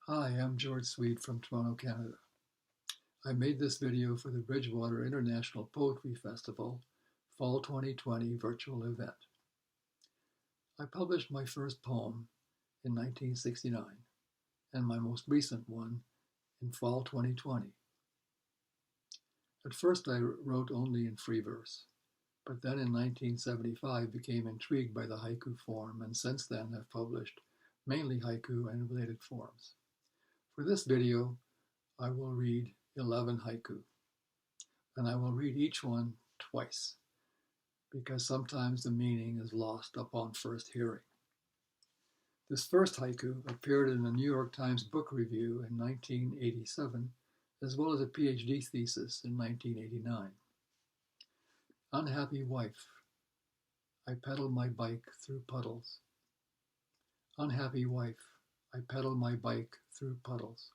Hi, I'm George Swede from Toronto, Canada. I made this video for the Bridgewater International Poetry Festival Fall 2020 virtual event. I published my first poem in 1969 and my most recent one in fall 2020. At first I wrote only in free verse, but then in 1975 became intrigued by the haiku form and since then have published mainly haiku and related forms. For this video, I will read 11 haiku, and I will read each one twice, because sometimes the meaning is lost upon first hearing. This first haiku appeared in a New York Times book review in 1987, as well as a PhD thesis in 1989. Unhappy wife, I pedal my bike through puddles. Unhappy wife, I pedal my bike through puddles.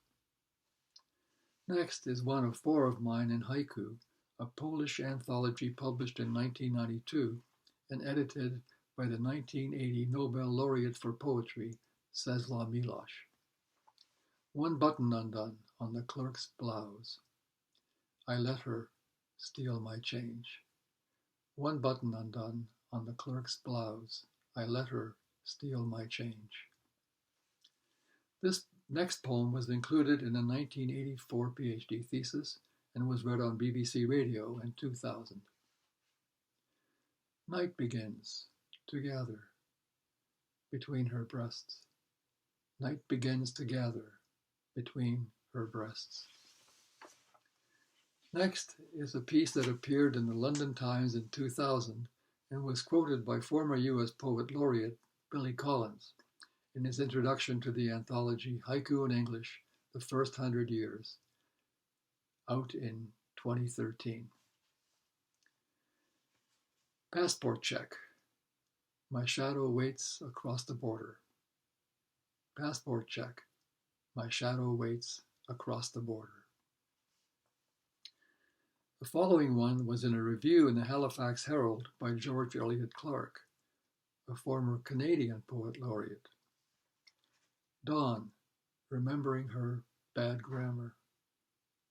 Next is one of 4 of mine in haiku, a Polish anthology published in 1992 and edited by the 1980 Nobel laureate for poetry, Czesław Miłosz. One button undone on the clerk's blouse. I let her steal my change. One button undone on the clerk's blouse. I let her steal my change. This next poem was included in a 1984 PhD thesis and was read on BBC Radio in 2000. Night begins to gather between her breasts. Night begins to gather between her breasts. Next is a piece that appeared in the London Times in 2000 and was quoted by former US Poet Laureate Billy Collins in his introduction to the anthology Haiku in English, The First 100 Years, out in 2013. Passport check. My shadow waits across the border. Passport check. My shadow waits across the border. The following one was in a review in the Halifax Herald by George Eliot Clarke, a former Canadian Poet Laureate. Dawn, remembering her bad grammar.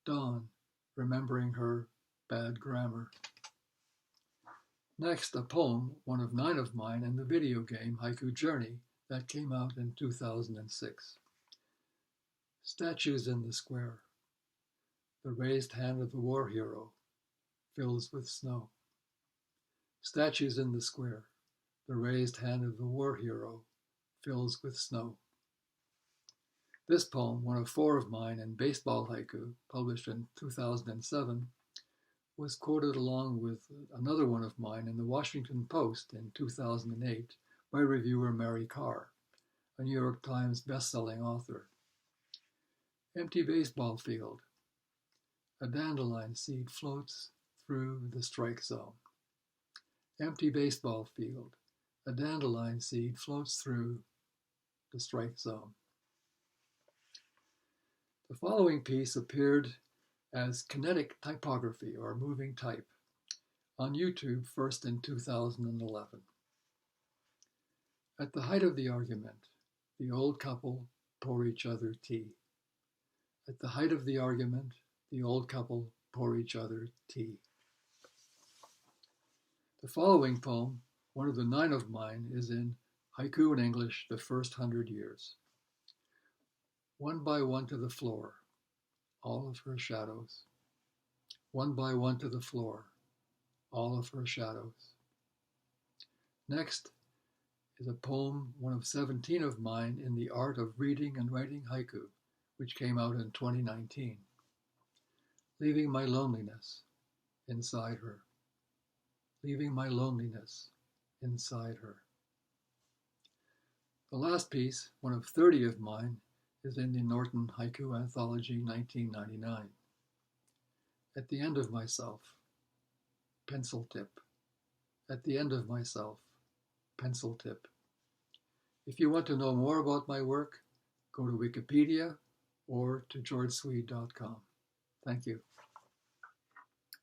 Dawn, remembering her bad grammar. Next, a poem, one of 9 of mine in the video game Haiku Journey that came out in 2006. Statues in the square. The raised hand of the war hero fills with snow. Statues in the square. The raised hand of the war hero fills with snow. This poem, one of 4 of mine in Baseball Haiku, published in 2007, was quoted along with another one of mine in the Washington Post in 2008 by reviewer Mary Carr, a New York Times best-selling author. Empty baseball field. A dandelion seed floats through the strike zone. Empty baseball field. A dandelion seed floats through the strike zone. The following piece appeared as kinetic typography or moving type on YouTube first in 2011. At the height of the argument, the old couple pour each other tea. At the height of the argument, the old couple pour each other tea. The following poem, one of the 9 of mine, is in Haiku in English, The First 100 Years. One by one to the floor, all of her shadows. One by one to the floor, all of her shadows. Next is a poem, one of 17 of mine, in the art of reading and writing haiku, which came out in 2019. Leaving my loneliness inside her. Leaving my loneliness inside her. The last piece, one of 30 of mine, is in the Norton Haiku Anthology 1999. At the end of myself, pencil tip. At the end of myself, pencil tip. If you want to know more about my work, go to Wikipedia or to georgeswede.com. Thank you.